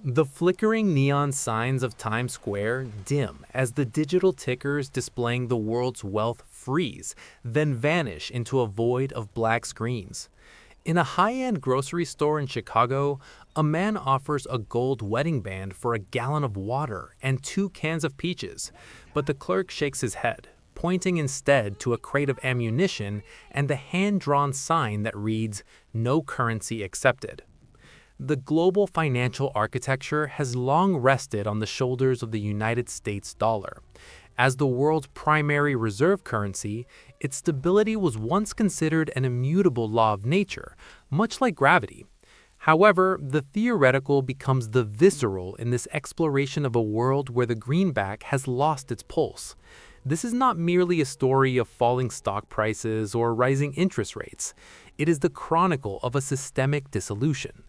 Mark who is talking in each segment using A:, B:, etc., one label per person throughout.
A: The flickering neon signs of Times Square dim as the digital tickers displaying the world's wealth freeze, then vanish into a void of black screens. In a high-end grocery store in Chicago, a man offers a gold wedding band for a gallon of water and 2 cans of peaches, but the clerk shakes his head, pointing instead to a crate of ammunition and the hand-drawn sign that reads, "No currency accepted." The global financial architecture has long rested on the shoulders of the United States dollar. As the world's primary reserve currency, its stability was once considered an immutable law of nature, much like gravity. However, the theoretical becomes the visceral in this exploration of a world where the greenback has lost its pulse. This is not merely a story of falling stock prices or rising interest rates. It is the chronicle of a systemic dissolution.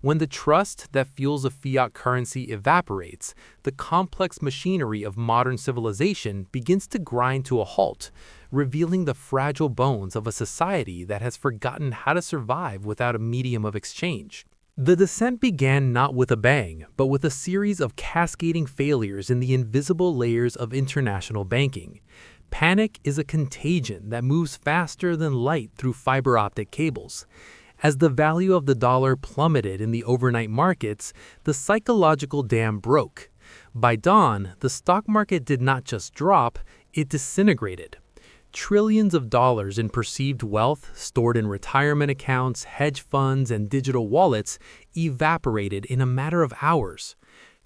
A: When the trust that fuels a fiat currency evaporates, the complex machinery of modern civilization begins to grind to a halt, revealing the fragile bones of a society that has forgotten how to survive without a medium of exchange. The descent began not with a bang, but with a series of cascading failures in the invisible layers of international banking. Panic is a contagion that moves faster than light through fiber optic cables. As the value of the dollar plummeted in the overnight markets, the psychological dam broke. By dawn, the stock market did not just drop, it disintegrated. Trillions of dollars in perceived wealth, stored in retirement accounts, hedge funds, and digital wallets, evaporated in a matter of hours.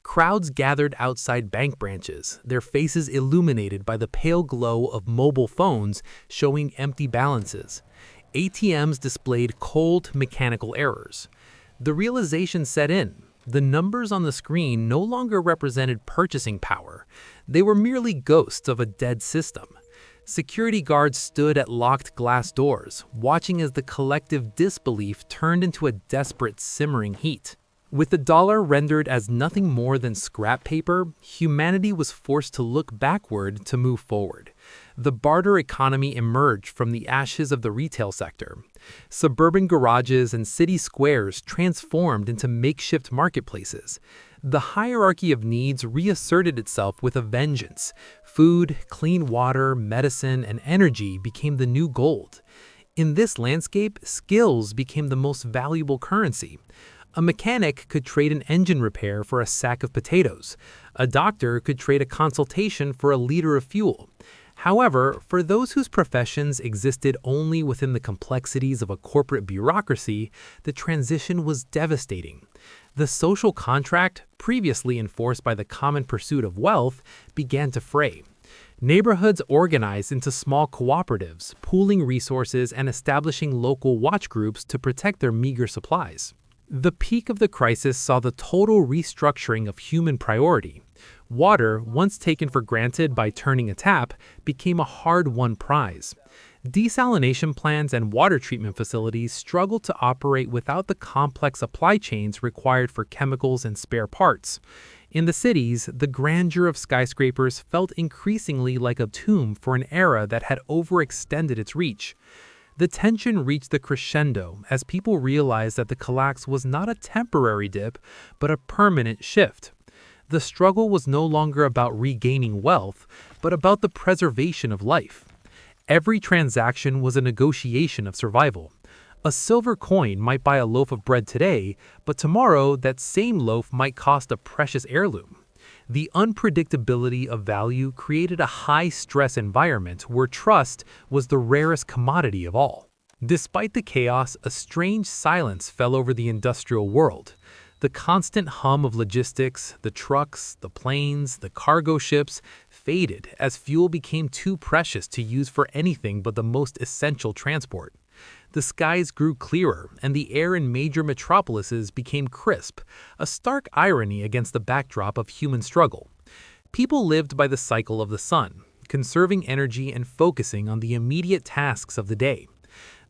A: Crowds gathered outside bank branches, their faces illuminated by the pale glow of mobile phones showing empty balances. ATMs displayed cold, mechanical errors. The realization set in. The numbers on the screen no longer represented purchasing power. They were merely ghosts of a dead system. Security guards stood at locked glass doors, watching as the collective disbelief turned into a desperate, simmering heat. With the dollar rendered as nothing more than scrap paper, humanity was forced to look backward to move forward. The barter economy emerged from the ashes of the retail sector. Suburban garages and city squares transformed into makeshift marketplaces. The hierarchy of needs reasserted itself with a vengeance. Food, clean water, medicine, and energy became the new gold. In this landscape, skills became the most valuable currency. A mechanic could trade an engine repair for a sack of potatoes. A doctor could trade a consultation for a liter of fuel. However, for those whose professions existed only within the complexities of a corporate bureaucracy, the transition was devastating. The social contract, previously enforced by the common pursuit of wealth, began to fray. Neighborhoods organized into small cooperatives, pooling resources and establishing local watch groups to protect their meager supplies. The peak of the crisis saw the total restructuring of human priority. Water, once taken for granted by turning a tap, became a hard-won prize. Desalination plants and water treatment facilities struggled to operate without the complex supply chains required for chemicals and spare parts. In the cities, the grandeur of skyscrapers felt increasingly like a tomb for an era that had overextended its reach. The tension reached the crescendo as people realized that the collapse was not a temporary dip, but a permanent shift. The struggle was no longer about regaining wealth, but about the preservation of life. Every transaction was a negotiation of survival. A silver coin might buy a loaf of bread today, but tomorrow that same loaf might cost a precious heirloom. The unpredictability of value created a high-stress environment where trust was the rarest commodity of all. Despite the chaos, a strange silence fell over the industrial world. The constant hum of logistics, the trucks, the planes, the cargo ships, faded as fuel became too precious to use for anything but the most essential transport. The skies grew clearer, and the air in major metropolises became crisp, a stark irony against the backdrop of human struggle. People lived by the cycle of the sun, conserving energy and focusing on the immediate tasks of the day.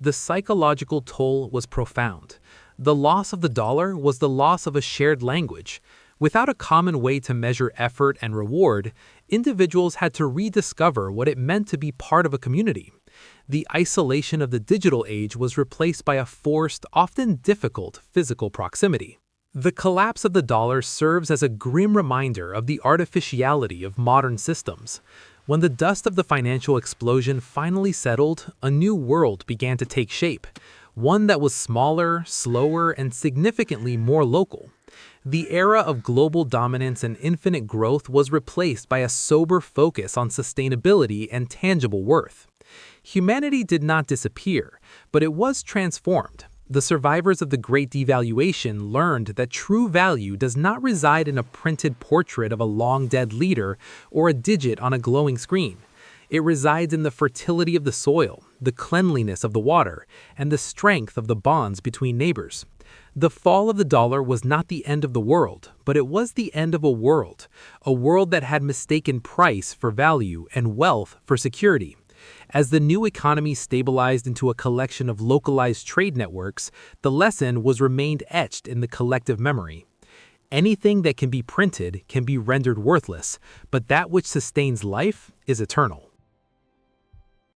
A: The psychological toll was profound. The loss of the dollar was the loss of a shared language. Without a common way to measure effort and reward, individuals had to rediscover what it meant to be part of a community. The isolation of the digital age was replaced by a forced, often difficult, physical proximity. The collapse of the dollar serves as a grim reminder of the artificiality of modern systems. When the dust of the financial explosion finally settled, a new world began to take shape, one that was smaller, slower, and significantly more local. The era of global dominance and infinite growth was replaced by a sober focus on sustainability and tangible worth. Humanity did not disappear, but it was transformed. The survivors of the Great Devaluation learned that true value does not reside in a printed portrait of a long-dead leader or a digit on a glowing screen. It resides in the fertility of the soil, the cleanliness of the water, and the strength of the bonds between neighbors. The fall of the dollar was not the end of the world, but it was the end of a world that had mistaken price for value and wealth for security. As the new economy stabilized into a collection of localized trade networks, the lesson was remained etched in the collective memory. Anything that can be printed can be rendered worthless, but that which sustains life is eternal.